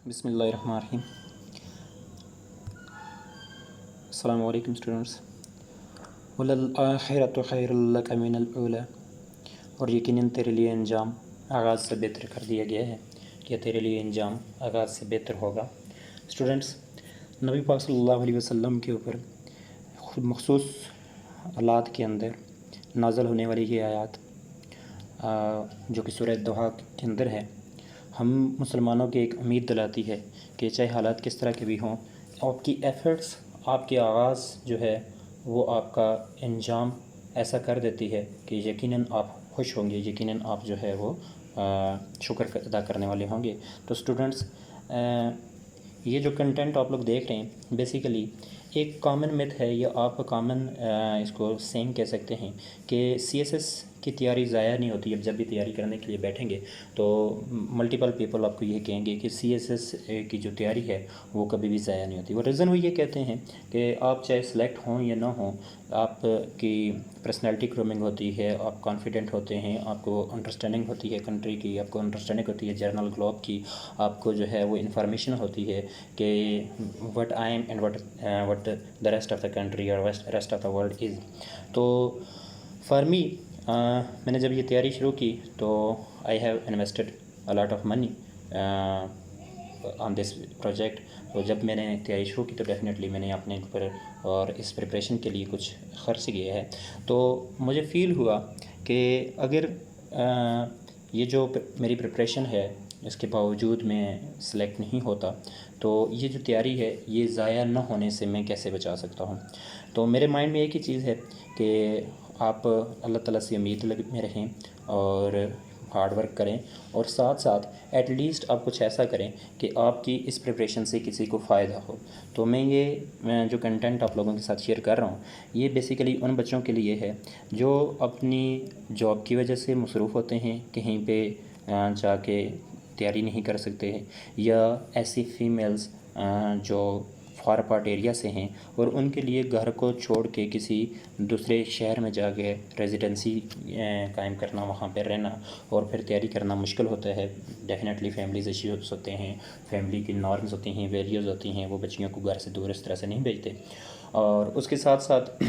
बिस्मिल्लाहिर्रहमानिर्रहीम। अस्सलामु अलैकुम स्टूडेंट्स। वलल आखिरतु खैरुल लक मिनल ऊला, और यकीनन तेरे लिए अंजाम आगाज़ से बेहतर कर दिया गया है, या तेरे लिए अंजाम आगाज़ से बेहतर होगा। स्टूडेंट्स, नबी पाक सल्लल्लाहु अलैहि वसल्लम के ऊपर खुद मखसूस हालात के अंदर नाज़िल होने वाली ये आयत जो कि सूरह दुहा के अंदर है, हम मुसलमानों की एक उम्मीद दिलाती है कि चाहे हालात किस तरह के भी हों, आपकी एफ़र्ट्स, आपके आगाज़ जो है वो आपका अंजाम ऐसा कर देती है कि यकीनन आप खुश होंगे, यकीनन आप जो है वो शुक्र अदा करने वाले होंगे। तो स्टूडेंट्स, ये जो कंटेंट आप लोग देख रहे हैं बेसिकली एक कॉमन मिथ है, या आप कॉमन इसको सेम कह सकते हैं कि सीएसएस की तैयारी ज़ाया नहीं होती। अब जब भी तैयारी करने के लिए बैठेंगे तो मल्टीपल पीपल आपको ये कहेंगे कि सीएसएस की जो तैयारी है वो कभी भी ज़ाया नहीं होती। वो रीज़न वो ये कहते हैं कि आप चाहे सिलेक्ट हों या ना हों, आपकी पर्सनैलिटी ग्रूमिंग होती है, आप कॉन्फिडेंट होते हैं, आपको अंडरस्टैंडिंग होती है कंट्री की, आपको अंडरस्टैंडिंग होती है जर्नल ग्लोब की, आपको जो है वो इन्फॉर्मेशन होती है कि what I am and what the rest of the country और rest of the world is. तो फॉर मी, मैंने जब ये तैयारी शुरू की तो I have invested a lot of money on this project. तो जब मैंने तैयारी शुरू की तो डेफिनेटली मैंने अपने ऊपर और इस प्रिपरेशन के लिए कुछ खर्च किया है। तो मुझे फ़ील हुआ कि अगर ये जो मेरी प्रिपरेशन है इसके बावजूद मैं सिलेक्ट नहीं होता, तो ये जो तैयारी है ये ज़ाया न होने से मैं कैसे बचा सकता हूँ। तो मेरे माइंड में एक ही चीज़ है कि आप अल्लाह ताला से उम्मीद में रहें और हार्ड वर्क करें, और साथ साथ एटलीस्ट आप कुछ ऐसा करें कि आपकी इस प्रिपरेशन से किसी को फ़ायदा हो। तो मैं जो कंटेंट आप लोगों के साथ शेयर कर रहा हूँ ये बेसिकली उन बच्चों के लिए है जो अपनी जॉब की वजह से मसरूफ़ होते हैं, कहीं पे जाके तैयारी नहीं कर सकते हैं, या ऐसी फ़ीमेल्स जो फार पार्ट एरिया से हैं और उनके लिए घर को छोड़ के किसी दूसरे शहर में जाके रेजिडेंसी कायम करना, वहाँ पर रहना और फिर तैयारी करना मुश्किल होता है। डेफिनेटली फैमिलीज़ इश्यूज़ होते हैं, फैमिली की नॉर्म्स होती हैं, वैल्यूज़ होती हैं, वो बच्चियों को घर से दूर इस तरह से नहीं भेजते। और उसके साथ साथ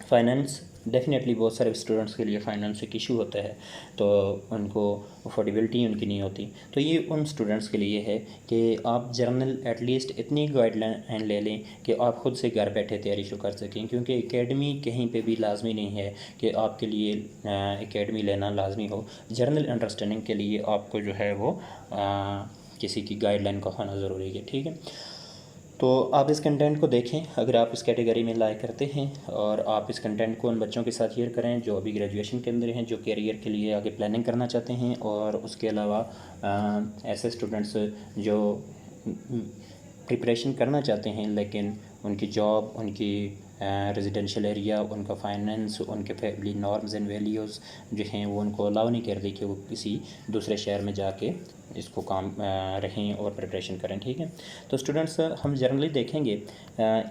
फाइनेंस, डेफिनेटली बहुत सारे स्टूडेंट्स के लिए फ़ाइनेंस एक इशू होता है, तो उनको अफोर्डेबिलिटी उनकी नहीं होती। तो ये उन स्टूडेंट्स के लिए है कि आप जर्नल एटलीस्ट इतनी गाइडलाइन ले लें कि आप ख़ुद से घर बैठे तैयारी शुरू कर सकें, क्योंकि एकेडमी कहीं पे भी लाजमी नहीं है कि आपके लिए एकेडमी लेना लाजमी हो। जर्नल अंडरस्टैंडिंग के लिए आपको जो है वो किसी की गाइडलाइन का होना ज़रूरी है। ठीक है, तो आप इस कंटेंट को देखें अगर आप इस कैटेगरी में लाइक करते हैं, और आप इस कंटेंट को उन बच्चों के साथ शेयर करें जो अभी ग्रेजुएशन के अंदर हैं, जो कैरियर के लिए आगे प्लानिंग करना चाहते हैं, और उसके अलावा ऐसे स्टूडेंट्स जो प्रिपरेशन करना चाहते हैं लेकिन उनकी जॉब, उनकी रेजिडेंशियल एरिया, उनका फाइनेंस, उनके फैमिली नॉर्म्स एंड वैल्यूज़ जो हैं वो उनको अलाउ नहीं कर दी कि वो किसी दूसरे शहर में जाके इसको काम रहें और प्रिपरेशन करें। ठीक है, तो स्टूडेंट्स, हम जनरली देखेंगे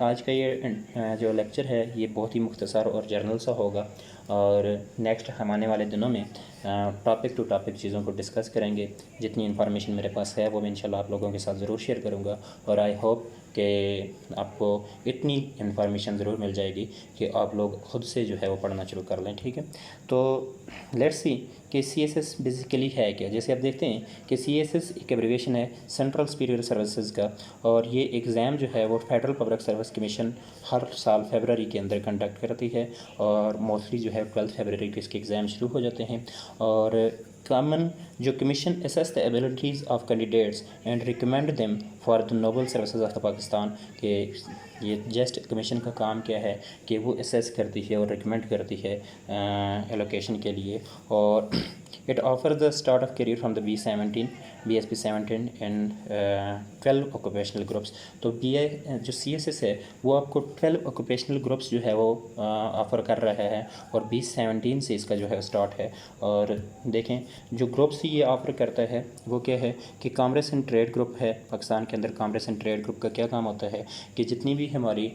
आज का ये जो लेक्चर है ये बहुत ही मुख्तसर और जर्नल सा होगा, और नेक्स्ट हम आने वाले दिनों में टॉपिक टू टॉपिक चीज़ों को डिस्कस करेंगे। जितनी इन्फॉर्मेशन मेरे पास है वो मैं इंशाल्लाह आप लोगों के साथ ज़रूर शेयर करूँगा, और आई होप कि आपको इतनी इन्फॉर्मेशन ज़रूर मिल जाएगी कि आप लोग ख़ुद से जो है वो पढ़ना शुरू कर लें। ठीक है, तो लेट्स सी कि सीएसएस बेसिकली है क्या। जैसे आप देखते हैं कि सीएसएस एक एब्रीविएशन है सेंट्रल सुपीरियर सर्विसेज का, और ये एग्ज़ाम जो है वो फेडरल पब्लिक सर्विस कमीशन हर साल फरवरी के अंदर कंडक्ट करती है, और मोस्टली जो है 12 फरवरी को इसके एग्ज़ाम शुरू हो जाते हैं। और कॉमन जो commission assess the abilities of candidates and recommend them for the noble services of the Pakistan, के ये जस्ट कमीशन का काम क्या है कि वो असेस करती है और रिकमेंड करती है एलोकेशन के लिए, और it offer the start of career from the BSP 17 and 12 occupational groups. तो जो CSS है वो आपको 12 ऑक्यूपेशनल ग्रुप्स जो है वो ऑफ़र कर रहा है, और 2017 से इसका जो है स्टार्ट है। और देखें जो ग्रुप्स ये ऑफ़र करता है वो क्या है कि कॉमर्स एंड ट्रेड ग्रुप है। पाकिस्तान के अंदर कॉमर्स एंड ट्रेड ग्रुप का क्या काम होता है कि जितनी भी हमारी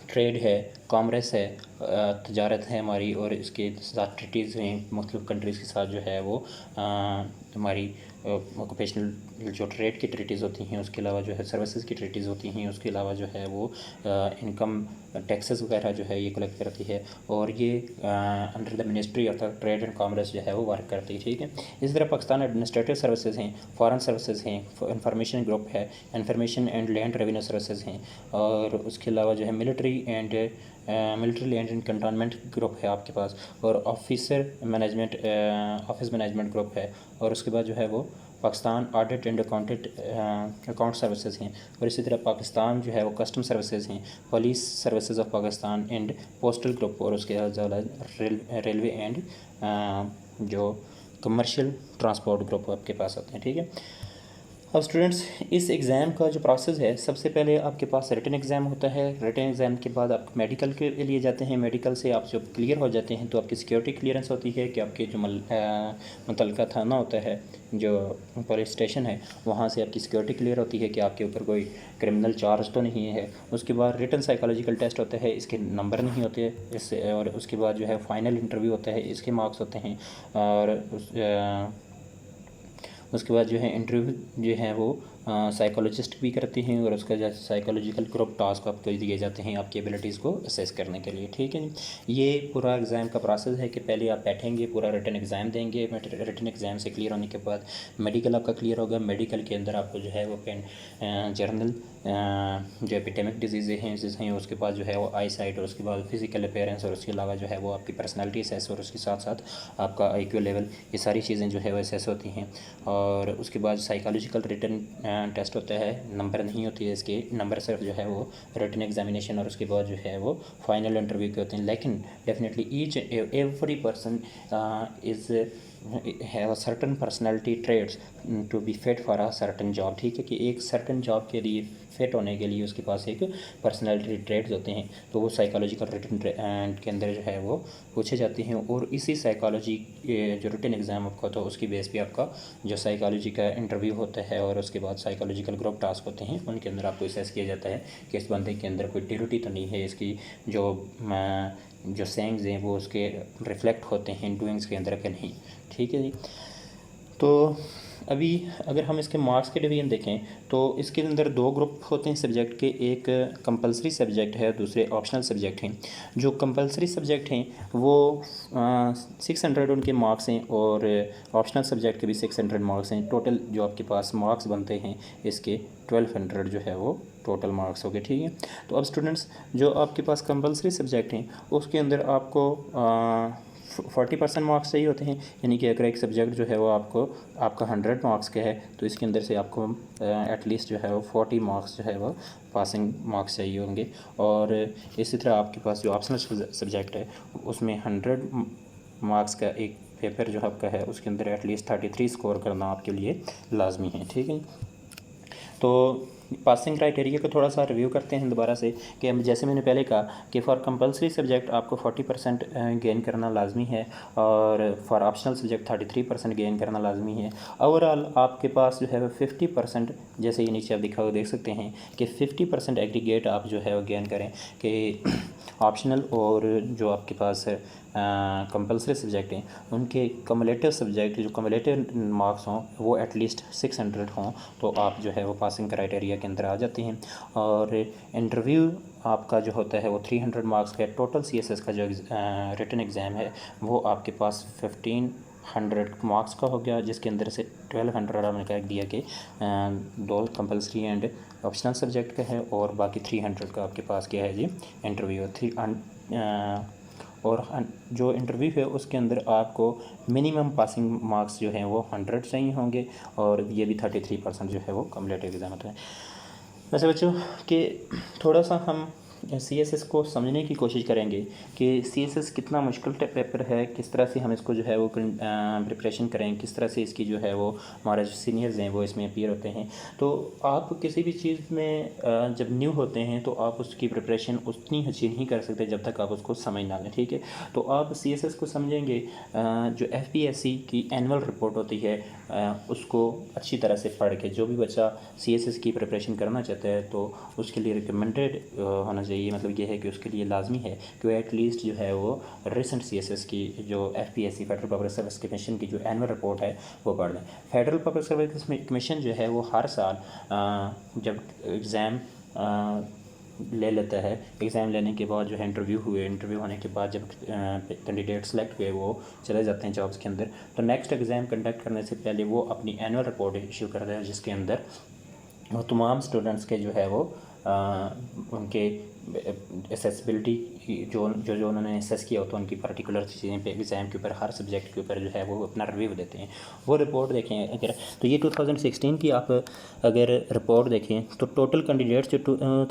ट्रेड है, कॉमर्स है, तजारत है हमारी, और इसके साथ ट्रीटीज़ हैं मुख्तलिफ़ कंट्रीज़ के साथ जो है वो हमारी ऑक्यूपेशनल जो ट्रेड की ट्रीटीज़ होती हैं, उसके अलावा जो है सर्विसेज की ट्रीटीज़ होती हैं, उसके अलावा जो है वो इनकम टैक्सेस वगैरह जो है ये कलेक्ट करती है, और ये under the ministry of the trade and commerce जो है वो वर्क करती है। ठीक है, इसी तरह पाकिस्तान एडमिनिस्ट्रेटिव सर्विसेज हैं, फॉरेन सर्विसेज हैं, इंफॉर्मेशन ग्रुप है, information and land revenue services हैं, और उसके अलावा जो है military land and cantonment group है आपके पास, और ऑफिस मैनेजमेंट ग्रुप है, और उसके बाद जो है वो Pakistan audit and account services हैं, और इसी तरह पाकिस्तान जो है वो कस्टम सर्विसेज हैं, police services of Pakistan and postal group, और उसके अलावा रेलवे एंड जो कमर्शियल ट्रांसपोर्ट ग्रुप आपके पास होते हैं। ठीक है, अब स्टूडेंट्स इस एग्ज़ाम का जो प्रोसेस है, सबसे पहले आपके पास रिटन एग्ज़ाम होता है। रिटन एग्ज़ाम के बाद आप मेडिकल के लिए जाते हैं। मेडिकल से आप जब क्लियर हो जाते हैं तो आपकी सिक्योरिटी क्लियरेंस होती है कि आपके जो मुतल्लिका थाना होता है, जो पुलिस स्टेशन है, वहाँ से आपकी सिक्योरिटी क्लियर होती है कि आपके ऊपर कोई क्रिमिनल चार्ज तो नहीं है। उसके बाद रिटन साइकोलॉजिकल टेस्ट होता है, इसके नंबर नहीं होते इससे, और उसके बाद जो है फाइनल इंटरव्यू होता है, इसके मार्क्स होते हैं, और उसके बाद जो है इंटरव्यू जो है वो साइकोलॉजिस्ट भी करते हैं, और उसका जो साइकोलॉजिकल ग्रुप टास्क आपको दिए जाते हैं आपकी एबिलिटीज़ को असेस करने के लिए। ठीक है, ये पूरा एग्ज़ाम का प्रोसेस है कि पहले आप बैठेंगे, पूरा रिटन एग्ज़ाम देंगे, रिटन एग्ज़ाम से क्लियर होने के बाद मेडिकल आपका क्लियर होगा। मेडिकल के अंदर आपको जो है वो जर्नल जो एपिडेमिक डिजीज़ हैं, उसके बाद जो है वो आई साइट, और उसके बाद फिज़िकल अपीयरेंस, और उसके अलावा जो है वो आपकी पर्सनैलिटी असेस, और उसके साथ साथ आपका IQ लेवल, ये सारी चीज़ें जो है वो असेस होती हैं। और उसके बाद साइकोलॉजिकल रिटन टेस्ट होता है, नंबर नहीं होती है इसके, नंबर सिर्फ जो है वो रिटन एग्जामिनेशन और उसके बाद जो है वो फाइनल इंटरव्यू के होते हैं। लेकिन definitely each every person is have a certain personality traits to be fit for a certain job. ठीक है, कि एक सर्टन जॉब के लिए फिट होने के लिए उसके पास एक पर्सनैलिटी ट्रेड्स होते हैं, तो वो साइकोलॉजिकल रिटन के अंदर जो है वो पूछे जाते हैं। और इसी साइकोलॉजी जो रिटन एग्ज़ाम आपका तो उसकी बेस पे आपका जो साइकोलॉजी का इंटरव्यू होता है, और उसके बाद साइकोलॉजिकल ग्रुप टास्क होते हैं, उनके अंदर आपको असेस किया जाता है कि इस बंदे के अंदर कोई टिरिटी तो नहीं है, इसकी जो सेंग्स हैं वो उसके रिफ्लेक्ट होते हैं डूइंग्स के अंदर कि नहीं। ठीक है जी, तो अभी अगर हम इसके मार्क्स के डिवीजन देखें तो इसके अंदर दो ग्रुप होते हैं सब्जेक्ट के, एक कंपलसरी सब्जेक्ट है, दूसरे ऑप्शनल सब्जेक्ट हैं। जो कंपलसरी सब्जेक्ट हैं वो 600 उनके मार्क्स हैं, और ऑप्शनल सब्जेक्ट के भी 600 मार्क्स हैं। टोटल जो आपके पास मार्क्स बनते हैं इसके 1200 जो है वो टोटल मार्क्स हो गए। ठीक है, तो अब स्टूडेंट्स जो आपके पास कंपलसरी सब्जेक्ट हैं उसके अंदर आपको 40% मार्क्स चाहिए होते हैं, यानी कि अगर एक सब्जेक्ट जो है वो आपका 100 मार्क्स का है तो इसके अंदर से आपको एटलीस्ट जो है वो 40 मार्क्स जो है वो पासिंग मार्क्स चाहिए होंगे। और इसी तरह आपके पास जो ऑप्शनल सब्जेक्ट है उसमें 100 मार्क्स का एक पेपर जो आपका है उसके अंदर एटलीस्ट 33 स्कोर करना आपके लिए लाजमी है। ठीक है, तो पासिंग क्राइटेरिया को थोड़ा सा रिव्यू करते हैं दोबारा से कि जैसे मैंने पहले कहा कि फ़ॉर कंपलसरी सब्जेक्ट आपको 40% गेन करना लाजमी है, और फॉर ऑप्शनल सब्जेक्ट 33% गेन करना लाजमी है। ओवरऑल आपके पास जो है 50%, जैसे ये नीचे आप दिखा हुआ देख सकते हैं कि 50% एग्रीगेट आप जो है वो गेन करें कि ऑप्शनल और जो आपके पास कंपलसरी सब्जेक्ट हैं उनके कम्युलेटिव सब्जेक्ट जो कम्युलेटिव मार्क्स हों वो एटलीस्ट 600 हों, तो आप जो है वो पासिंग क्राइटेरिया के अंदर आ जाते हैं। और इंटरव्यू आपका जो होता है वो 300 मार्क्स का। टोटल CSS का जो रिटन एग्ज़ाम है वो आपके पास 1500 मार्क्स का हो गया, जिसके अंदर से 1200 हमने कह दिया कि 2 कंपलसरी एंड ऑप्शनल सब्जेक्ट का है, और बाकी 300 का आपके पास क्या है जी इंटरव्यू। और जो इंटरव्यू है उसके अंदर आपको मिनिमम पासिंग मार्क्स जो हैं वो 100 चाहिए होंगे, और ये भी 33% जो है वो कम्युलेटिव एग्ज़ाम होता है। वैसे बच्चों कि थोड़ा सा हम CSS को समझने की कोशिश करेंगे कि CSS कितना मुश्किल पेपर है, किस तरह से हम इसको जो है वो प्रिपरेशन करें, किस तरह से इसकी जो है वो हमारे जो सीनियर्स हैं वो इसमें अपीयर होते हैं। तो आप किसी भी चीज़ में जब न्यू होते हैं तो आप उसकी प्रिपरेशन उतनी अच्छी नहीं कर सकते जब तक आप उसको समझ ना लें। ठीक है, तो आप CSS को समझेंगे, जो FPSC की एनुअल रिपोर्ट होती है उसको अच्छी तरह से पढ़ के, जो भी बच्चा CSS की प्रिपरेशन करना चाहता है तो उसके लिए रिकमेंडेड होना चाहिए, मतलब ये है कि उसके लिए लाजमी है कि वो एटलीस्ट जो है वो रिसेंट CSS की जो FPSC federal public service commission की जो एनुअल रिपोर्ट है वो पढ़ लें। फेडरल पब्लिक सर्विस कमीशन जो है वो हर साल जब एग्ज़ाम ले लेता है, एग्ज़ाम लेने के बाद जो है इंटरव्यू होने के बाद जब कैंडिडेट सेलेक्ट हुए वो चले जाते हैं जॉब्स के अंदर, तो नेक्स्ट एग्ज़ाम कंडक्ट करने से पहले वो अपनी एनुअल रिपोर्ट इशू करता है, जिसके अंदर वो तमाम स्टूडेंट्स के जो है वो उनके एसेसिबिलिटी जो जो जो उन्होंने एसेस किया होता है उनकी पर्टिकुलर चीज़ें पे एग्ज़ाम के ऊपर, हर सब्जेक्ट के ऊपर जो है वो अपना रिव्यू देते हैं। वो रिपोर्ट देखें अगर, तो ये 2016 की आप अगर रिपोर्ट देखें तो टोटल कैंडिडेट्स जो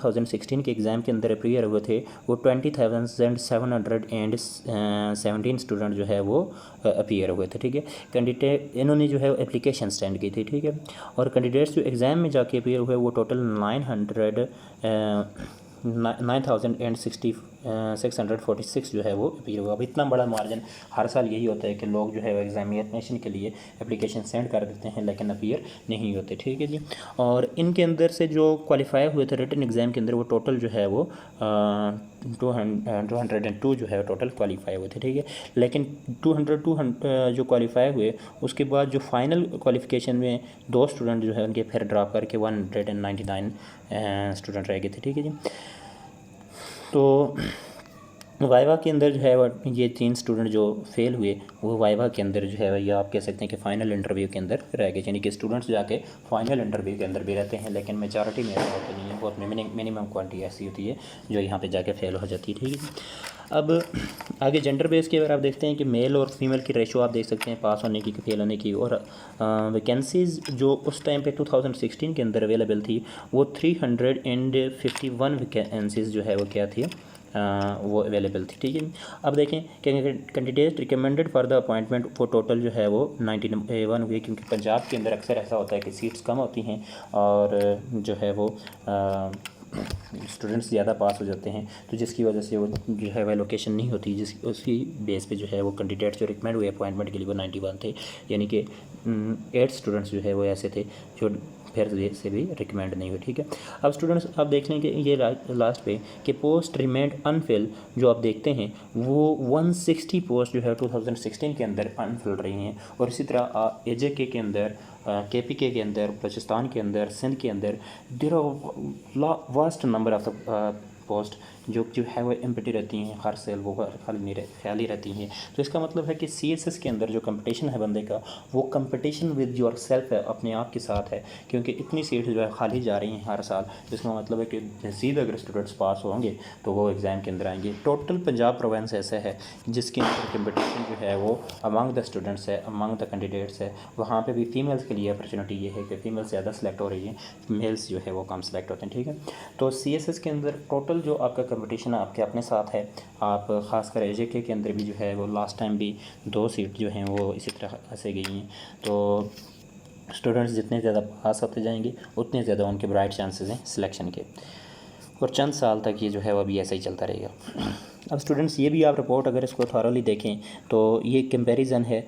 2016 के एग्ज़ाम के अंदर अपियर हुए थे वो 20,717 स्टूडेंट जो है वो अपियर हुए थे, ठीक है। कैंडिडेट इन्होंने जो है एप्लीकेशन सेंड की थी, ठीक है। और कैंडिडेट्स जो एग्ज़ाम में जाके अपियर हुए वो टोटल 9,646 जो है वो अपीयर हुआ। अब इतना बड़ा मार्जिन, हर साल यही होता है कि लोग जो है वो एग्जामिनेशन के लिए एप्लीकेशन सेंड कर देते हैं लेकिन अपीयर नहीं होते, ठीक है जी। और इनके अंदर से जो क्वालिफाई हुए थे रिटन एग्ज़ाम के अंदर वो टोटल जो है वो 202 जो है टोटल क्वालिफाई हुए थे, ठीक है। लेकिन 202 जो क्वालिफाई हुए उसके बाद जो फाइनल क्वालिफिकेशन में 2 स्टूडेंट जो है उनके फिर ड्रॉप करके 199 स्टूडेंट रह गए थे, ठीक है जी। तो वाइवा के अंदर जो है ये 3 स्टूडेंट जो फेल हुए वो वाइवा के अंदर जो है या आप कह सकते हैं कि फ़ाइनल इंटरव्यू के अंदर रह गए, यानी कि स्टूडेंट्स जाके फाइनल इंटरव्यू के अंदर भी रहते हैं लेकिन मेजॉरिटी में ऐसा होता नहीं है, बहुत मिनिमम क्वांटिटी ऐसी होती है जो यहाँ पे जाके फेल हो जाती है, ठीक है। अब आगे जेंडर बेस के अगर आप देखते हैं कि मेल और फीमेल की रेशो आप देख सकते हैं पास होने की, फेल होने की, और वैकेंसीज़ जो उस टाइम पे 2016 के अंदर अवेलेबल थी वो 351 वैकेंसीज़ जो है वो क्या थी वो अवेलेबल थी, ठीक है। अब देखें कि candidate recommended for the appointment वो टोटल जो है वो 91 हुए, क्योंकि पंजाब के अंदर अक्सर ऐसा होता है कि सीट्स कम होती हैं और जो है वो स्टूडेंट्स ज़्यादा पास हो जाते हैं, तो जिसकी वजह से वो जो है वह लोकेशन नहीं होती, उसकी बेस पे जो है वो कैंडिडेट जो रिकमेंड हुए अपॉइंटमेंट के लिए वो 91 थे, यानी कि 8 स्टूडेंट्स जो है वो ऐसे थे जो फिर से भी रिकमेंड नहीं हुए, ठीक है। अब स्टूडेंट्स आप देख लें कि ये लास्ट पे कि पोस्ट रिमेंड अनफिल जो आप देखते हैं वो 160 पोस्ट जो है 2016 के अंदर अनफिल रही हैं, और इसी तरह AJK के अंदर, KPK के अंदर, बलूचिस्तान के अंदर, सिंध के अंदर there are vast number of post जो है वो एम्प्टी रहती हैं, हर सेल वो खाली रहती हैं। तो इसका मतलब है कि CSS के अंदर जो कंपटीशन है बंदे का वो कंपटीशन विद योर सेल्फ है, अपने आप के साथ है, क्योंकि इतनी सीट जो है खाली जा रही हैं हर साल। जिसका मतलब है कि मज़ीद अगर स्टूडेंट्स पास होंगे तो वो एग्ज़ाम के अंदर आएंगे। टोटल पंजाब प्रोविंस ऐसा है जिसके अंदर कंपटीशन जो है वो अमंग द स्टूडेंट्स है, अमंग द कैंडिडेट्स है। वहाँ पर भी फीमेल्स के लिए अपॉर्चुनिटी ये है कि फ़ीमेल्स ज़्यादा सेलेक्ट हो रही हैं, मेल्स जो है वो कम सेलेक्ट होते हैं, ठीक है। तो CSS के अंदर टोटल जो आपका कंपटीशन आपके अपने साथ है, आप ख़ासकर AJK के अंदर भी जो है वो लास्ट टाइम भी 2 सीट जो हैं वो इसी तरह से गई हैं। तो स्टूडेंट्स जितने ज़्यादा पास होते जाएंगे उतने ज़्यादा उनके ब्राइट चांसेस हैं सिलेक्शन के, और चंद साल तक ये जो है वो अभी ऐसा ही चलता रहेगा। अब स्टूडेंट्स ये भी आप रिपोर्ट अगर इसको थॉरली देखें तो ये कंपैरिजन है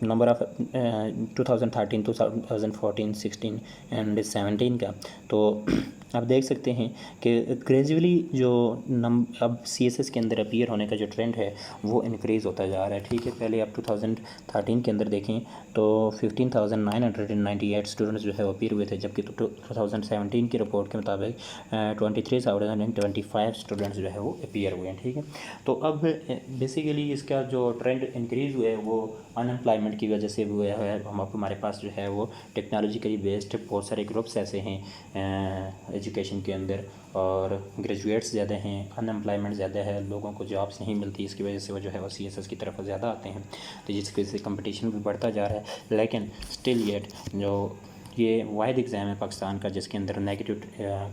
नंबर ऑफ़ 2013, 2014, 16 एंड 17 का। तो आप देख सकते हैं कि ग्रेजुअली जो अब CSS के अंदर अपीयर होने का जो ट्रेंड है वो इंक्रीज़ होता जा रहा है, ठीक है। पहले आप 2013 के अंदर देखें तो 15,998 स्टूडेंट्स जो है वो अपीयर हुए थे, जबकि 2017 की रिपोर्ट के मुताबिक 23,025 स्टूडेंट्स जो है वो अपीयर हुए हैं, ठीक है। तो अब बेसिकली इसका जो ट्रेंड इंक्रीज़ हुआ है वो अनएम्प्लॉयमेंट की वजह से हुआ है। हमारे पास जो है वो टेक्नोलॉजिकली बेस्ड बहुत सारे ग्रुप्स ऐसे हैं एजुकेशन के अंदर, और ग्रेजुएट्स ज़्यादा हैं, अनएम्प्लॉयमेंट ज़्यादा है, लोगों को जॉब्स नहीं मिलती, इसकी वजह से वो जो है वो CSS की तरफ ज़्यादा आते हैं, तो जिसकी वजह से कंपटीशन भी बढ़ता जा रहा है। लेकिन स्टिल येट जो ये वाहिद एग्ज़ाम है पाकिस्तान का जिसके अंदर नेगेटिव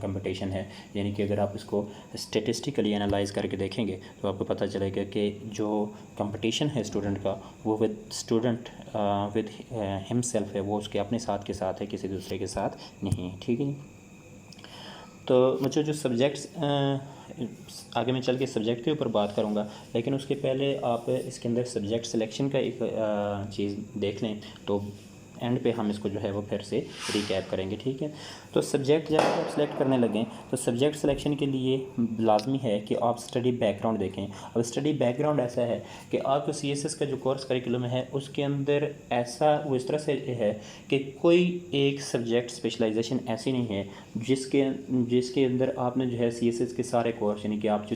कंपटीशन है, यानी कि अगर आप इसको स्टेटिस्टिकली एनालाइज करके देखेंगे तो आपको पता चलेगा कि जो कंपटीशन है स्टूडेंट का वो विद हिमसेल्फ है, वो उसके अपने साथ के साथ है, किसी दूसरे के साथ नहीं है, ठीक है। तो मुझे जो सब्जेक्ट्स आगे मैं चल के सब्जेक्ट के ऊपर बात करूँगा, लेकिन उसके पहले आप इसके अंदर सब्जेक्ट सिलेक्शन का एक चीज़ देख लें। तो एंड पे हम इसको जो है वो फिर से रिकैप करेंगे, ठीक है। तो सब्जेक्ट जब आप सेलेक्ट करने लगें तो सब्जेक्ट सिलेक्शन के लिए लाजमी है कि आप स्टडी बैकग्राउंड देखें। अब स्टडी बैकग्राउंड ऐसा है कि आपको CSS का जो कोर्स करिकुलम है उसके अंदर ऐसा वो इस तरह से है कि कोई एक सब्जेक्ट स्पेशलाइजेशन ऐसी नहीं है जिसके अंदर आपने जो है CSS के सारे कोर्स यानी कि आप जो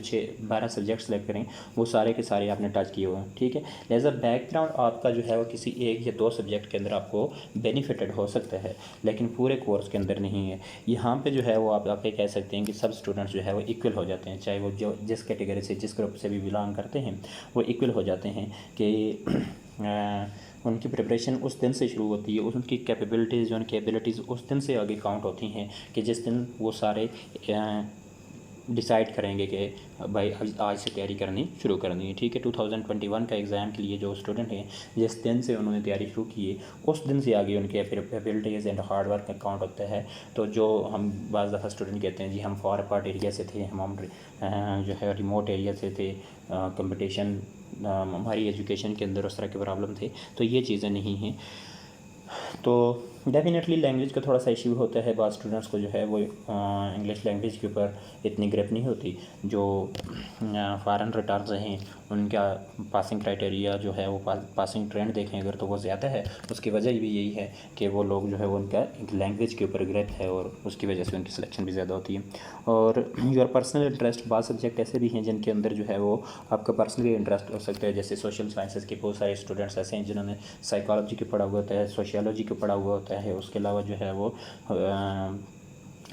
12 सब्जेक्ट सेलेक्ट करें वो सारे के सारे आपने टच किए हुए हैं, ठीक है। लिहाजा बैकग्राउंड आपका जो है वो किसी एक या दो सब्जेक्ट के अंदर आपको बेनिफिटेड हो सकता है, लेकिन पूरे कोर्स के अंदर नहीं है। यहाँ पे जो है वो आप ये कह सकते हैं कि सब स्टूडेंट्स जो है वो इक्वल हो जाते हैं, चाहे वो जो जिस कैटेगरी से जिस ग्रुप से भी बिलोंग करते हैं वो इक्वल हो जाते हैं कि उनकी प्रिपरेशन उस दिन से शुरू होती है, उनकी कैपेबिलिटीज़ उनकी एबिलिटीज़ उस दिन से आगे काउंट होती हैं कि जिस दिन वो सारे डिसाइड करेंगे कि भाई आज से तैयारी करनी शुरू करनी है, ठीक है। 2021 का एग्ज़ाम के लिए जो स्टूडेंट हैं जिस दिन से उन्होंने तैयारी शुरू की है उस दिन से आगे उनके एबिलिटीज़ एंड हार्ड वर्क का काउंट होता है। तो जो हम बाज़ दफ़ा स्टूडेंट कहते हैं जी हम फॉर पार्ट एरिया से थे, हम जो है रिमोट एरिया से थे, कंपटीशन हमारी एजुकेशन के अंदर उस तरह के प्रॉब्लम थे, तो ये चीज़ें नहीं हैं। तो डेफिनेटली लैंग्वेज का थोड़ा सा इशू होता है, बाद स्टूडेंट्स को जो है वो इंग्लिश लैंग्वेज के ऊपर इतनी ग्रिप नहीं होती। जो फॉरेन रिटर्न्स हैं उनका पासिंग क्राइटेरिया जो है वो पासिंग ट्रेंड देखें अगर तो वो ज़्यादा है। उसकी वजह भी यही है कि वो लोग जो है वो उनका लैंग्वेज के ऊपर ग्रिप है और उसकी वजह से उनकी सिलेक्शन भी ज़्यादा होती है। और योर पर्सनल इंटरेस्ट, बाद सब्जेक्ट ऐसे भी हैं जिनके अंदर जो है वो आपका पर्सनली इंटरेस्ट हो सकता है। जैसे सोशल साइंसेस के बहुत सारे स्टूडेंट्स ऐसे हैं जिन्होंने साइकोलॉजी के पढ़ा हुआ होता है, सोशियोलॉजी को पढ़ा हुआ होता है, उसके अलावा जो है वो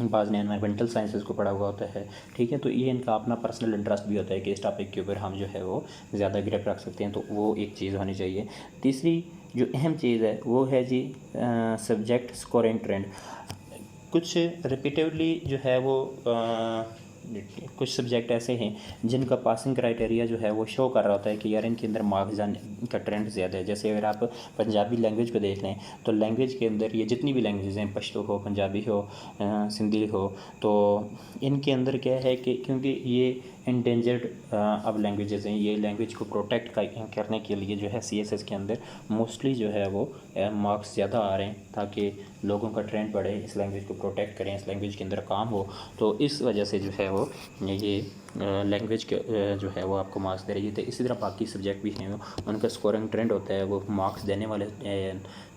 बाज़ ने एनवायरमेंटल साइंसेस को पढ़ा हुआ होता है, ठीक है। तो ये इनका अपना पर्सनल इंटरेस्ट भी होता है कि इस टॉपिक के ऊपर हम जो है वो ज़्यादा ग्रिप रख सकते हैं, तो वो एक चीज़ होनी चाहिए। तीसरी जो अहम चीज़ है वो है जी सब्जेक्ट स्कोरिंग ट्रेंड। कुछ रिपीटेडली जो है वो कुछ सब्जेक्ट ऐसे हैं जिनका पासिंग क्राइटेरिया जो है वो शो कर रहा होता है कि यार इनके अंदर मार्क्स जाने का ट्रेंड ज़्यादा है। जैसे अगर आप पंजाबी लैंग्वेज को देख लें तो लैंग्वेज के अंदर ये जितनी भी लैंग्वेज हैं, पश्तो हो, पंजाबी हो, सिंधी हो, तो इनके अंदर क्या है कि क्योंकि ये इंडेंजर्ड अब लैंग्वेजेस हैं, ये लैंग्वेज को प्रोटेक्ट करने के लिए जो है CSS के अंदर मोस्टली जो है वो मार्क्स ज़्यादा आ रहे हैं ताकि लोगों का ट्रेंड बढ़े, इस लैंग्वेज को प्रोटेक्ट करें, इस लैंग्वेज के अंदर काम हो। तो इस वजह से जो है वो ये लैंग्वेज के जो है वो आपको मार्क्स दे रही है। तो इसी तरह बाकी सब्जेक्ट भी हैं उनका स्कोरिंग ट्रेंड होता है, वो मार्क्स देने वाले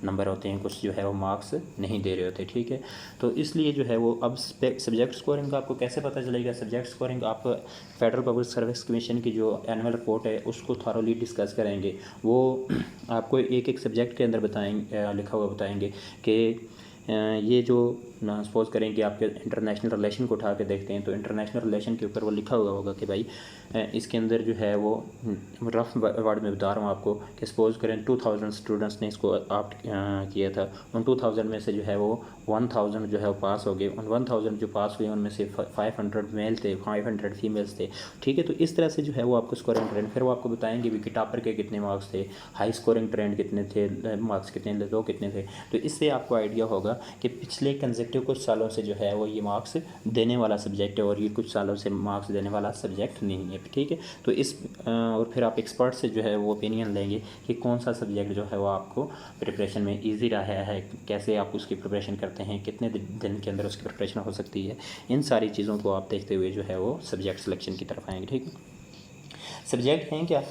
नंबर होते हैं, कुछ जो है वो मार्क्स नहीं दे रहे होते, ठीक है। तो इसलिए जो है वो अब सब्जेक्ट स्कोरिंग का आपको कैसे पता चलेगा? सब्जेक्ट स्कोरिंग आप फेडरल पब्लिक सर्विस कमीशन की जो एनुअल रिपोर्ट है उसको थॉरोली डिस्कस करेंगे। वो आपको एक एक सब्जेक्ट के अंदर लिखा हुआ बताएंगे कि ये जो सपोज़ करें कि आपके इंटरनेशनल रिलेशन को उठा के देखते हैं तो इंटरनेशनल रिलेशन के ऊपर वो लिखा हुआ होगा कि भाई इसके अंदर जो है वो रफ वर्ड में बता रहा हूँ आपको कि सपोज़ करें 2000 स्टूडेंट्स ने इसको ऑप्ट किया था, उन 2000 में से जो है वो 1000 जो है वो पास हो गए। उन 1000 जो पास हुए उनमें से 500 मेल थे, 500 फीमेल्स थे, ठीक है। तो इस तरह से जो है वो आपको स्कोरिंग ट्रेंड, फिर वो आपको बताएंगे भी कि टॉपर के कितने मार्क्स थे, हाई स्कोरिंग ट्रेंड कितने थे, मार्क्स कितने, लो कितने थे। तो इससे आपको आइडिया होगा कि पिछले कंसेक्टिव कुछ सालों से जो है वो ये मार्क्स देने वाला सब्जेक्ट है और ये कुछ सालों से मार्क्स देने वाला सब्जेक्ट नहीं है, ठीक है। तो इस और फिर आप एक्सपर्ट से जो है वो ओपिनियन लेंगे कि कौन सा सब्जेक्ट जो है वो आपको प्रिपरेशन में ईजी रहा है, कैसे आप उसकी प्रिपरेशन करते हैं, कितने दिन के अंदर उसकी प्रिपरेशन हो सकती है। इन सारी चीज़ों को आप देखते हुए जो है वो सब्जेक्ट सिलेक्शन की तरफ आएंगे, ठीक है। सब्जेक्ट हैं क्या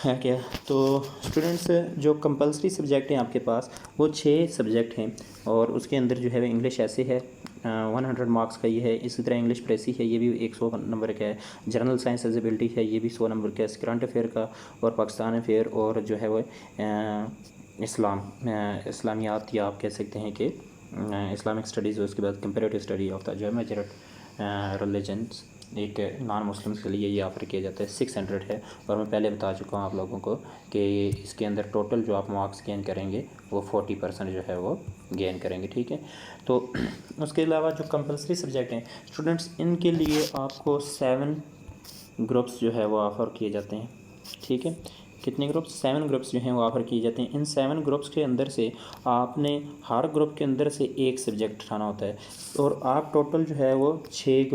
है क्या? तो स्टूडेंट्स जो कंपलसरी सब्जेक्ट हैं आपके पास वो 6 सब्जेक्ट हैं और उसके अंदर जो है इंग्लिश ऐसे है 100 मार्क्स का ये है। इसी तरह इंग्लिश प्रेसी है, ये भी 100 नंबर का है। जनरल साइंस एलिजिबिलिटी है, ये भी 100 नंबर का है। करंट अफेयर का और पाकिस्तान अफेयर और जो है वो इस्लामियात या आप कह सकते हैं कि इस्लामिक स्टडीज़, उसके बाद कंपेरेटिव स्टडी ऑफ द जो मेजर रिलीजन्स एक नॉन मुस्लिम्स के लिए ये ऑफ़र किया जाता है। 600 है और मैं पहले बता चुका हूँ आप लोगों को कि इसके अंदर टोटल जो आप मार्क्स गेन करेंगे वो 40% जो है वो गेन करेंगे, ठीक है। तो उसके अलावा जो कंपलसरी सब्जेक्ट हैं स्टूडेंट्स, इनके लिए आपको 7 ग्रुप्स जो है वो ऑफ़र किए जाते हैं, ठीक है। कितने ग्रुप्स? 7 ग्रुप्स जो हैं वो ऑफ़र किए जाते हैं। इन 7 ग्रुप्स के अंदर से आपने हर ग्रुप के अंदर से एक सब्जेक्ट उठाना होता है और आप टोटल जो है वो 6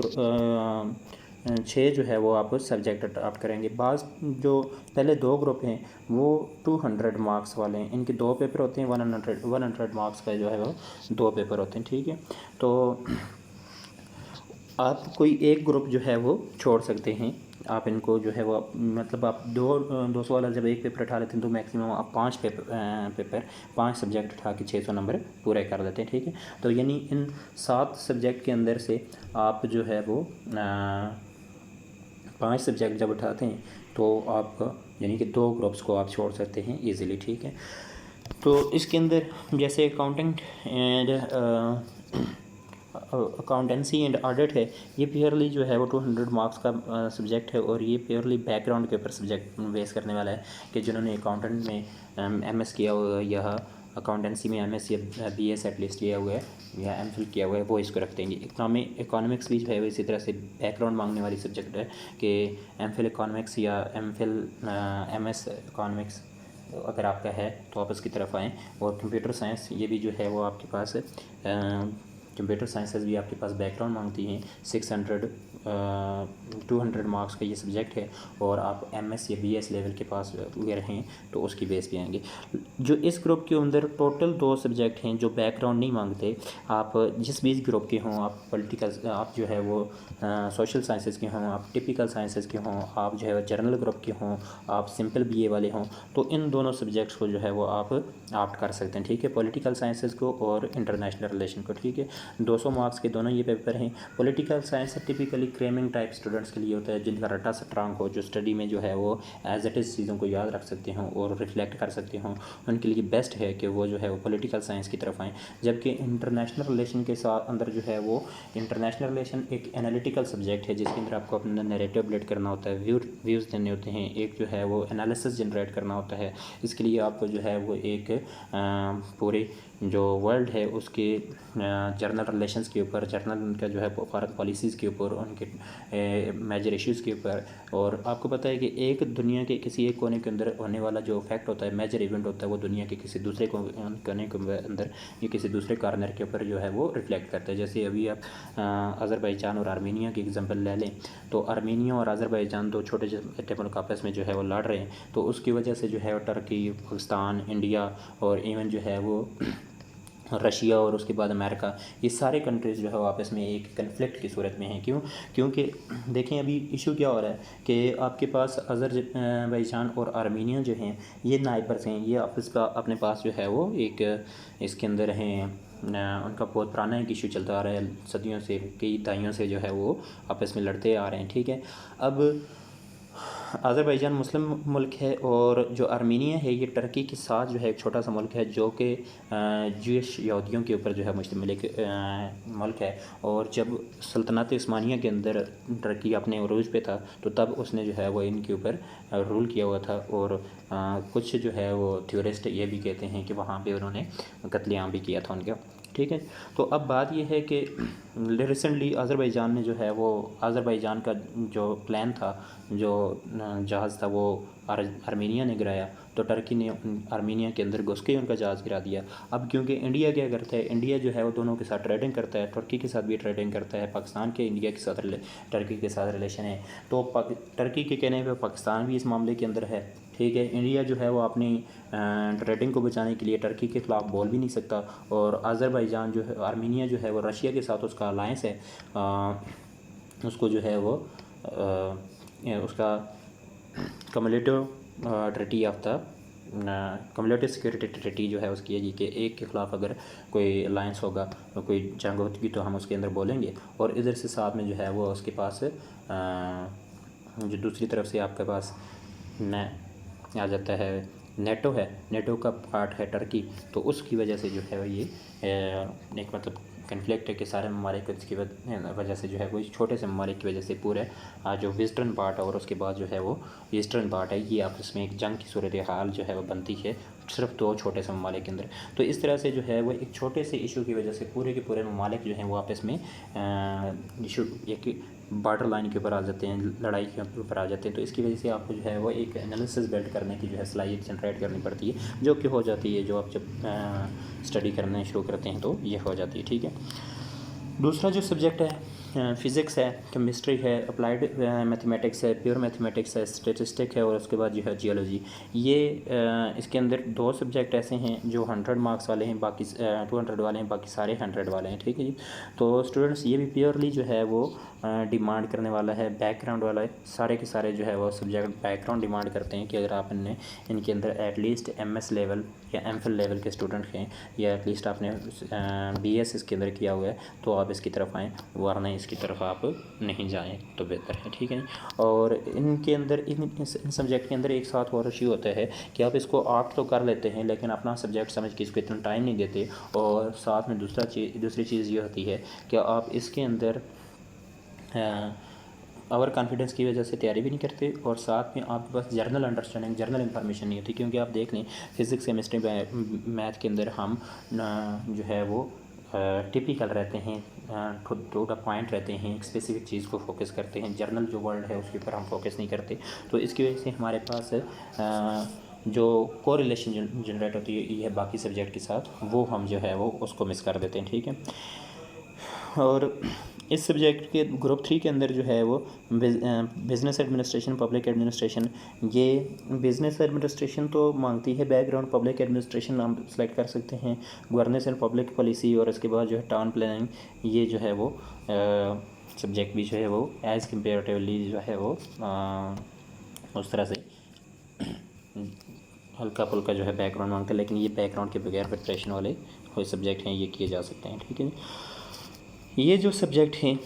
6 जो है वो आप सब्जेक्ट आप करेंगे। बाज़ जो पहले 2 ग्रुप हैं वो 200 मार्क्स वाले हैं, इनके 2 पेपर होते हैं, 100 मार्क्स का जो है वो 2 पेपर होते हैं, ठीक है। तो आप कोई एक ग्रुप जो है वो छोड़ सकते हैं, आप इनको जो है वो मतलब आप 200 वाला जब एक पेपर उठा लेते हैं तो मैक्सिमम आप 5 सब्जेक्ट उठा के 600 नंबर पूरे कर देते हैं, ठीक है। तो यानी इन 7 सब्जेक्ट के अंदर से आप जो है वो 5 सब्जेक्ट जब उठाते हैं तो आप यानी कि 2 ग्रुप्स को आप छोड़ सकते हैं ईज़िली, ठीक है। तो इसके अंदर जैसे अकाउंटेंसी एंड ऑडिट है, ये प्योरली जो है वो 200 मार्क्स का सब्जेक्ट है, और ये प्योरली बैकग्राउंड के ऊपर सब्जेक्ट बेस करने वाला है कि जिन्होंने अकाउंटेंट में एमएस किया हुआ है या अकाउंटेंसी में एमएस या बीएस एटलीस्ट किया हुआ है या एमफिल किया हुआ है, वो इसको रख देंगे। इकोनॉमिक्स भी जो है वो इसी तरह से बैकग्राउंड मांगने वाली सब्जेक्ट है कि एमफिल इकोनॉमिक्स या एमफिल एमएस इकोनॉमिक्स अगर आपका है तो आप इसकी तरफ आएँ। और कंप्यूटर साइंस ये भी जो है वो आपके पास कंप्यूटर साइंसेस भी आपके पास बैकग्राउंड मांगती हैं। 200 मार्क्स का ये सब्जेक्ट है, और आप एमएस या बीएस लेवल के पास हुए रहें तो उसकी बेस पे आएंगे। जो इस ग्रुप के अंदर टोटल 2 सब्जेक्ट हैं जो बैकग्राउंड नहीं मांगते, आप जिस भी ग्रुप के हों, आप पॉलिटिकल, आप जो है वो सोशल साइंसेस के हों, आप टिपिकल साइंसेस के हों, आप जो है जर्नल ग्रुप के हों, आप सिंपल बीए वाले हों, तो इन दोनों सब्जेक्ट्स को जो है वो आप ऑप्ट कर सकते हैं, ठीक है। पॉलिटिकल साइंसेस को और इंटरनेशनल रिलेशन को, ठीक है। 200 मार्क्स के दोनों ये पेपर हैं। Political science typically cramming type students के लिए होता है, जिनका रट्टा स्ट्रांग हो, जो स्टडी में जो है वो एज इट इज़ चीज़ों को याद रख सकते हों और रिफ्लेक्ट कर सकते हों, उनके लिए बेस्ट है कि वो जो है वो पॉलिटिकल साइंस की तरफ आएँ। जबकि इंटरनेशनल रिलेशन के साथ अंदर जो है वो इंटरनेशनल रिलेशन एक एनालिटिकल सब्जेक्ट है, जिसके अंदर आपको अपना नैरेटिव बिल्ड करना होता है, व्यूज़ देने होते हैं, एक जो है वो एनालिसिस जनरेट करना होता है। इसके लिए आपको जो है वो एक पूरे जो वर्ल्ड है उसके जर्नल रिलेशंस के ऊपर, जर्नल उनका जो है फॉरेन पॉलिसीज़ के ऊपर, उनके मेजर इश्यूज़ के ऊपर, और आपको पता है कि एक दुनिया के किसी एक कोने के अंदर होने वाला जो फैक्ट होता है, मेजर इवेंट होता है, वो दुनिया के किसी दूसरे कोने के अंदर या किसी दूसरे कॉर्नर के ऊपर जो है वो रिफ्लेक्ट करता है। जैसे अभी आप अज़रबैजान और आर्मीनिया की एग्जांपल ले लें, तो आर्मीनिया और अज़रबैजान 2 छोटे छोटे मुल्क आपस में जो है वो लड़ रहे हैं, तो उसकी वजह से जो है टर्की, पाकिस्तान, इंडिया और इवन जो है वो रशिया और उसके बाद अमेरिका, ये सारे कंट्रीज़ जो है वो आपस में एक कन्फ्लिक्ट की सूरत में हैं। क्योंकि देखें अभी इशू क्या हो रहा है कि आपके पास अज़रबैजान और आर्मीनिया जो हैं ये नाइबर्स हैं, ये आपस का अपने पास जो है वो एक इसके अंदर हैं, उनका बहुत पुराना एक इशू चलता आ रहा है, सदियों से, कई दहाइयों से जो है वो आपस में लड़ते आ रहे हैं, ठीक है। अब अज़रबैजान मुस्लिम मुल्क है, और जो आर्मीनिया है ये टर्की के साथ जो है एक छोटा सा मुल्क है जो कि जूइश यहूदियों के ऊपर जो है मुश्तमिल एक मुल्क है। और जब सल्तनत उस्मानिया के अंदर टर्की अपने उरूज पे था, तो तब उसने जो है वो इनके ऊपर रूल किया हुआ था, और कुछ जो है वो थ्योरिस्ट ये भी कहते हैं कि वहाँ पे उन्होंने कत्लेआम भी किया था उनका, ठीक है। तो अब बात यह है कि रिसेंटली अज़रबैजान ने जो है वो अज़रबैजान का जो प्लान था, जो जहाज़ था, वो आर्मीनिया ने गिराया, तो टर्की ने आर्मीनिया के अंदर घुस के उनका जहाज़ गिरा दिया। अब क्योंकि इंडिया क्या करता है, इंडिया जो है वो दोनों के साथ ट्रेडिंग करता है, टर्की के साथ भी ट्रेडिंग करता है, पाकिस्तान के इंडिया के साथ टर्की के साथ रिलेशन है, तो टर्की के कहने पर पाकिस्तान भी इस मामले के अंदर है, ठीक है। इंडिया जो है वो अपनी ट्रेडिंग को बचाने के लिए टर्की के ख़िलाफ़ बोल भी नहीं सकता, और अज़रबैजान जो है, आर्मीनिया जो है वो रशिया के साथ उसका अलायंस है, उसको जो है वो उसका cumulative treaty of the cumulative security treaty जो है उसकी है जी, कि एक के ख़िलाफ़ अगर कोई अलायंस होगा, कोई जंग होगी, तो हम उसके अंदर बोलेंगे। और इधर से साथ में जो है वो उसके पास जो दूसरी तरफ से आपके पास न आ जाता है नेटो है, नेटो का पार्ट है टर्की, तो उसकी वजह से जो है वो ये एक मतलब कन्फ्लिक्ट है कि सारे ममालिक की वजह से जो है वो छोटे से ममालिक की वजह से पूरे जो वेस्टर्न पार्ट और उसके बाद जो है वो ईस्टर्न पार्ट है, ये आपस में एक जंग की सूरत हाल जो है वो बनती है सिर्फ 2 छोटे से ममालिक के अंदर। तो इस तरह से जो है वो एक छोटे से इशू की वजह से पूरे के पूरे ममालिक जो हैं वो आपस में इशू एक बॉर्डर लाइन के ऊपर आ जाते हैं, लड़ाई के ऊपर आ जाते हैं। तो इसकी वजह से आपको जो है वो एक एनालिसिस बिल्ड करने की जो है सलाहियत जनरेट करनी पड़ती है, जो कि हो जाती है जो आप जब स्टडी करना शुरू करते हैं तो ये हो जाती है, ठीक है। दूसरा जो सब्जेक्ट है फ़िज़िक्स है, केमिस्ट्री है, अप्लाइड मैथमेटिक्स है, प्योर मैथमेटिक्स है, स्टैटिस्टिक है और उसके बाद जो है जियोलॉजी। ये इसके अंदर 2 सब्जेक्ट ऐसे हैं जो 100 मार्क्स वाले हैं, बाकी 200 वाले हैं, बाकी सारे 100 वाले हैं, ठीक है जी। तो स्टूडेंट्स ये भी प्योरली जो है वो डिमांड करने वाला है, बैकग्राउंड वाला है, सारे के सारे जो है वो सब्जेक्ट बैकग्राउंड डिमांड करते हैं कि अगर आप इनके अंदर एटलीस्ट MS लेवल या MPhil लेवल के स्टूडेंट हैं या एटलीस्ट आपने BS इसके अंदर किया हुआ है तो आप इसकी तरफ आएँ, वरना इसकी तरफ आप नहीं जाएं तो बेहतर है, ठीक है। और इनके अंदर इन सब्जेक्ट के अंदर एक साथ और इश्यू होता है कि आप इसको आर्ट तो कर लेते हैं लेकिन अपना सब्जेक्ट समझ के इसको इतना टाइम नहीं देते, और साथ में दूसरी चीज़ ये होती है कि आप इसके अंदर ओवर कॉन्फिडेंस की वजह से तैयारी भी नहीं करते और साथ में आपके पास जर्नल अंडरस्टैंडिंग, जर्नल इन्फॉर्मेशन नहीं होती। क्योंकि आप देख लें फ़िज़िक्स, केमिस्ट्री, मैथ के अंदर हम जो है वो टिपिकल रहते हैं, टू द पॉइंट रहते हैं, एक स्पेसिफिक चीज़ को फोकस करते हैं। जर्नल जो वर्ल्ड है उसके ऊपर हम फोकस नहीं करते, तो इसकी वजह से हमारे पास जो कोरिलेशन जनरेट होती है बाकी सब्जेक्ट के साथ, वो हम जो है वो उसको मिस कर देते हैं, ठीक है। और इस सब्जेक्ट के ग्रुप 3 के अंदर जो है वो बिज़नेस एडमिनिस्ट्रेशन, पब्लिक एडमिनिस्ट्रेशन, ये बिज़नेस एडमिनिस्ट्रेशन तो मांगती है बैकग्राउंड, पब्लिक एडमिनिस्ट्रेशन हम सेलेक्ट कर सकते हैं, गवर्नेंस एंड पब्लिक पॉलिसी, और इसके बाद जो है टाउन प्लानिंग, ये जो है वो सब्जेक्ट भी जो है वो एज़ कम्पेरेटिवली जो है वो उस तरह से हल्का फुल्का जो है बैकग्राउंड मांगते हैं, लेकिन ये बैकग्राउंड के बगैर प्रिपरेशन वाले कोई सब्जेक्ट हैं, ये किए जा सकते हैं, ठीक है। ये जो सब्जेक्ट हैं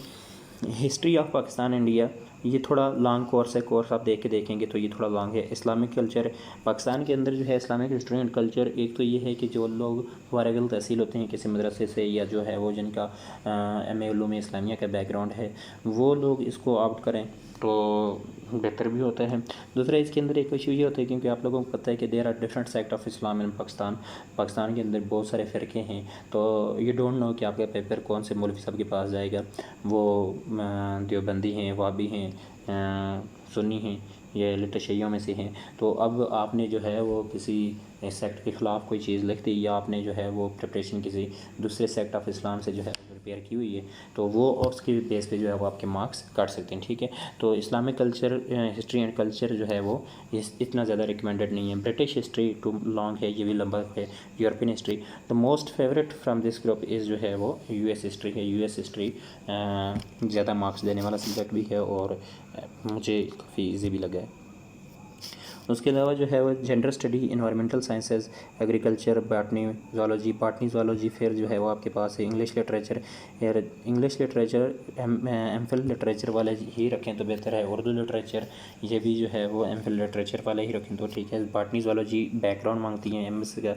हिस्ट्री ऑफ पाकिस्तान इंडिया, ये थोड़ा लॉन्ग कोर्स है, कोर्स आप देखेंगे तो ये थोड़ा लॉन्ग है। इस्लामिक कल्चर, पाकिस्तान के अंदर जो है इस्लामिक हिस्ट्री एंड कल्चर, एक तो ये है कि जो लोग वारगल तहसील होते हैं किसी मदरसे से या जो है वो जिनका MA उलूम इस्लामिया का बैकग्राउंड है, वो लोग इसको ऑप्ट करें तो बेहतर भी होता है। दूसरा इसके अंदर एक इशू ये होता है क्योंकि आप लोगों को पता है कि there are different sect of Islam in Pakistan, Pakistan के अंदर बहुत सारे फ़िरके हैं, तो यू डोंट नो कि आपका पेपर कौन से मौलवी साहब के पास जाएगा, वो देवबंदी हैं, वाबी हैं, सुन्नी हैं, ये तशय्युओं में से हैं। तो अब आपने जो है वो किसी सेक्ट के ख़िलाफ़ कोई चीज़ लिख दी या आपने जो है वो प्रिपरेशन किसी दूसरे सेक्ट ऑफ इस्लाम से जो है प्रिपेयर की हुई है, तो वो उसके बेस पे जो है वो आपके मार्क्स काट सकते हैं, ठीक है। तो Islamic culture, history and culture जो है वो इतना ज़्यादा रिकमेंडेड नहीं है। ब्रिटिश हिस्ट्री टू लॉन्ग है, ये भी लंबा है। European history, the most favourite from this group is जो है वो US हिस्ट्री है। US हिस्ट्री ज़्यादा मार्क्स देने वाला सब्जेक्ट भी है और मुझे काफ़ी ईजी भी लगा है। उसके अलावा जो है वो gender study, environmental sciences, agriculture, botany zoology, फिर जो है वो आपके पास है इंग्लिश लिटरेचर। यार इंग्लिश लिटरेचर MPhil लिटरेचर वाले ही रखें तो बेहतर है। उर्दू लिटरेचर ये भी जो है वो MPhil लिटरेचर वाले ही रखें तो ठीक है। बॉटनी ज़ूलॉजी बैकग्राउंड मांगती हैं MS का,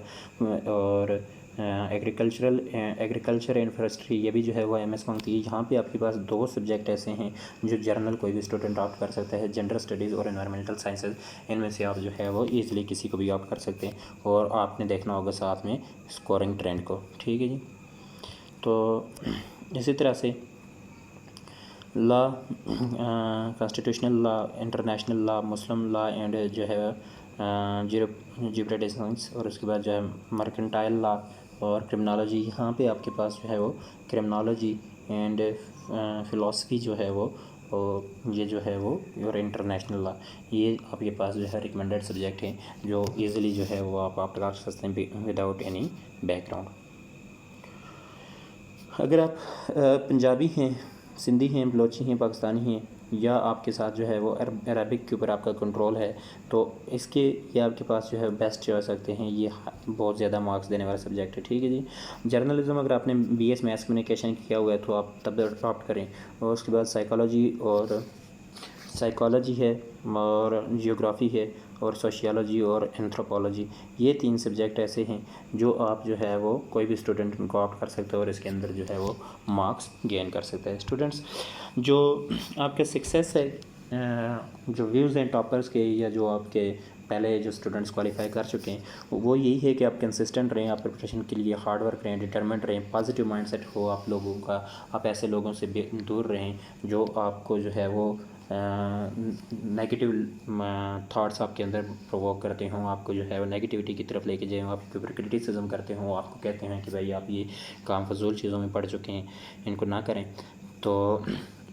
और एग्रीकल्चर एंड फॉरेस्ट्री ये भी जो है वो MS मांगती है। यहाँ पे आपके पास 2 सब्जेक्ट ऐसे हैं जो जर्नल कोई भी स्टूडेंट ऑप्ट कर सकता है, जेंडर स्टडीज़ और एनवायरमेंटल साइंसेज। इनमें से आप जो है वो ईज़िली किसी को भी ऑप्ट कर सकते हैं और आपने देखना होगा साथ में स्कोरिंग ट्रेंड को, ठीक है जी। तो इसी तरह से law, constitutional law, international law, Muslim law and जो है जियोपॉलिटिक्स, और उसके बाद जो है मर्केंटाइल लॉ और क्रिमिनोलॉजी। यहाँ पे आपके पास जो है वो क्रिमिनोलॉजी एंड फ़िलासफ़ी जो है वो, और ये जो है वो और इंटरनेशनल लॉ, ये आपके पास जो है रिकमेंडेड सब्जेक्ट हैं जो इजीली जो है वो आप ऑप्ट कर सकते हैं विदाउट एनी बैकग्राउंड। अगर आप पंजाबी हैं, सिंधी हैं, बलोची हैं, पाकिस्तानी हैं, या आपके साथ जो है वो अरबिक के ऊपर आपका कंट्रोल है, तो इसके ये आपके पास जो है बेस्ट चॉइस सकते हैं। ये बहुत ज़्यादा मार्क्स देने वाला सब्जेक्ट है, ठीक है जी। जर्नलिज्म अगर आपने BS मैथ्स कम्युनिकेशन किया हुआ है तो आप तब ऑप्ट करें। और उसके बाद साइकोलॉजी है और जियोग्राफ़ी है और सोशियोलॉजी और एंथ्रोपोलॉजी, ये 3 सब्जेक्ट ऐसे हैं जो आप जो है वो कोई भी स्टूडेंट उनको ऑप्ट कर सकते हैं और इसके अंदर जो है वो मार्क्स गेन कर सकते हैं। स्टूडेंट्स, जो आपका सक्सेस है, जो व्यूज़ हैं टॉपर्स के या जो आपके पहले जो स्टूडेंट्स क्वालिफाई कर चुके हैं, वो यही है कि आप कंसिस्टेंट रहें, आप प्रिपरेशन के लिए हार्ड वर्क रहें, डिटरमिनेंट रहें, पॉजिटिव माइंडसेट हो आप लोगों का, आप ऐसे लोगों से दूर रहें जो आपको जो है वो नेगेटिव थाट्स आपके अंदर प्रोवोक करते हों, आपको जो है वो नेगेटिविटी की तरफ लेके जाएँ, आपके ऊपर क्रिटिसिज्म करते हों, आपको कहते हैं कि भाई आप ये काम फजूल चीज़ों में पड़ चुके हैं, इनको ना करें। तो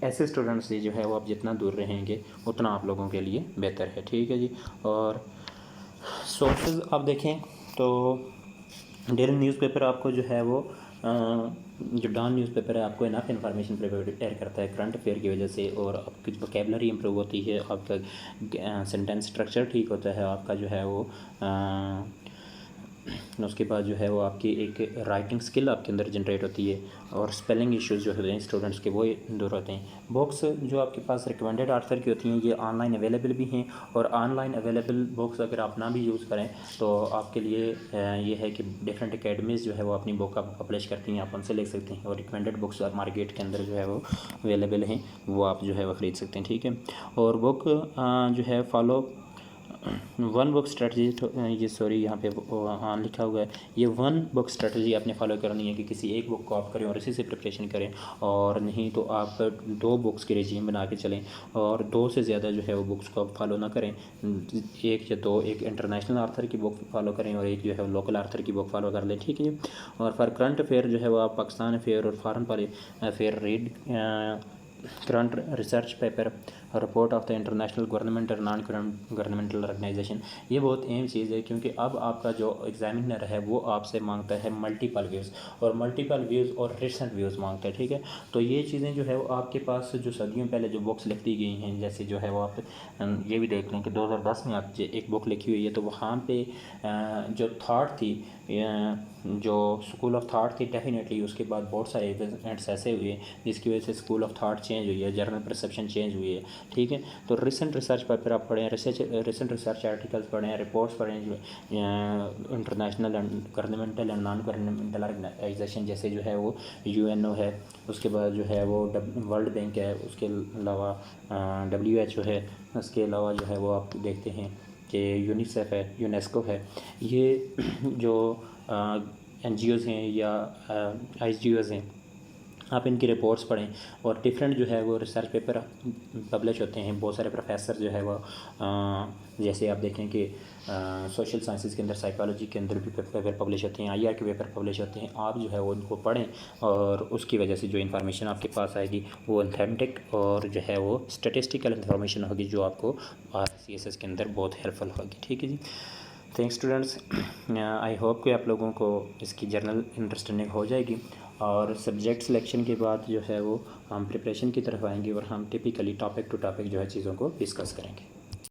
ऐसे स्टूडेंट से जो है वो आप जितना दूर रहेंगे उतना आप लोगों के लिए बेहतर है, ठीक है जी। और सोर्सेज आप देखें तो डेली न्यूज़पेपर आपको जो है वो जो डॉन न्यूज़पेपर है आपको इनफ इन्फॉर्मेशन प्रिपेयर करता है करंट अफेयर की वजह से, और आपकी वोकेबलरी इंप्रूव होती है, आपका सेंटेंस स्ट्रक्चर ठीक होता है, आपका जो है वो उसके बाद जो है वो आपकी एक राइटिंग स्किल आपके अंदर जनरेट होती है, और स्पेलिंग इश्यूज़ जो होते हैं स्टूडेंट्स के वो दूर होते हैं। बुक्स जो आपके पास रिकमेंडेड आर्थर की होती हैं ये ऑनलाइन अवेलेबल भी हैं, और ऑनलाइन अवेलेबल बुक्स अगर आप ना भी यूज़ करें तो आपके लिए ये है कि डिफरेंट अकेडमीज़ जो है वो अपनी बुक आप पब्लिश करती हैं, आप उनसे ले सकते हैं, और रिकमेंडेड बुक्स मार्केट के अंदर जो है वो अवेलेबल हैं, वो आप जो है वो ख़रीद सकते हैं, ठीक है। और बुक जो है फॉलो वन बुक स्ट्रेटजी, ये सॉरी यहाँ पे हाँ लिखा हुआ है, ये वन बुक स्ट्रेटजी आपने फॉलो करनी है कि किसी एक बुक को आप करें और इसी से प्रिपरेशन करें, और नहीं तो आप 2 बुक्स के रेजिम बना के चलें, और 2 से ज़्यादा जो है वो बुक्स को आप फॉलो ना करें, 1 या 2, एक इंटरनेशनल आर्थर की बुक फॉलो करें और एक जो है वो लोकल आर्थर की बुक फॉलो कर लें, ठीक है। और फॉर करंट अफेयर जो है वो आप पाकिस्तान अफेयर और foreign affair read current research paper, report of the international government और नॉन गवर्नमेंटल ऑर्गेनाइजेशन। ये बहुत अहम चीज़ है क्योंकि अब आपका जो एग्जामिनर है वो आपसे मांगता है मल्टीपल व्यूज़, और मल्टीपल व्यूज़ और रिसेंट व्यूज़ मांगता है, ठीक है। तो ये चीज़ें जो है वो आपके पास जो सदियों पहले जो बुक्स लिख दी गई हैं, जैसे जो है वो आप ये भी देख लें कि 2010 में आप एक बुक लिखी हुई है, तो वहाँ पे जो थाट थी, जो स्कूल ऑफ थाट थी, डेफिनेटली उसके बाद बहुत सारे इवेंट्स ऐसे हुए जिसकी वजह से स्कूल ऑफ थाट चेंज हुई है, जर्नल परसेप्शन चेंज हुई है, ठीक है। तो रिसेंट रिसर्च पेपर आप पढ़ें, रिसेंट रिसर्च आर्टिकल्स पढ़ें, रिपोर्ट्स पढ़ें, जो international and governmental and non governmental organization जैसे जो है वो UNO है, उसके बाद जो है वो वर्ल्ड बैंक है, उसके अलावा WHO है, उसके अलावा जो है वो आप देखते हैं कि यूनिसेफ है, यूनेस्को है, ये जो NGOs हैं या IGOs हैं, आप इनकी रिपोर्ट्स पढ़ें, और डिफरेंट जो है वो रिसर्च पेपर पब्लिश होते हैं। बहुत सारे प्रोफेसर जो है वो जैसे आप देखें कि सोशल साइंसेस के अंदर, साइकोलॉजी के अंदर भी पेपर पब्लिश होते हैं, IR के पेपर पब्लिश होते हैं। आप जो है वो उनको पढ़ें, और उसकी वजह से जो इन्फॉर्मेशन आपके पास आएगी वो ऑथेंटिक और जो है वो स्टेटिस्टिकल इन्फॉर्मेशन होगी, जो आपको RCSS के अंदर बहुत हेल्पफुल होगी, ठीक है जी। थैंक्स स्टूडेंट्स, आई होप कि आप लोगों को इसकी जनरल अंडरस्टैंडिंग हो जाएगी, और सब्जेक्ट सिलेक्शन के बाद जो है वो हम प्रिपरेशन की तरफ आएंगे, और हम टिपिकली टॉपिक टू टॉपिक जो है चीज़ों को डिस्कस करेंगे।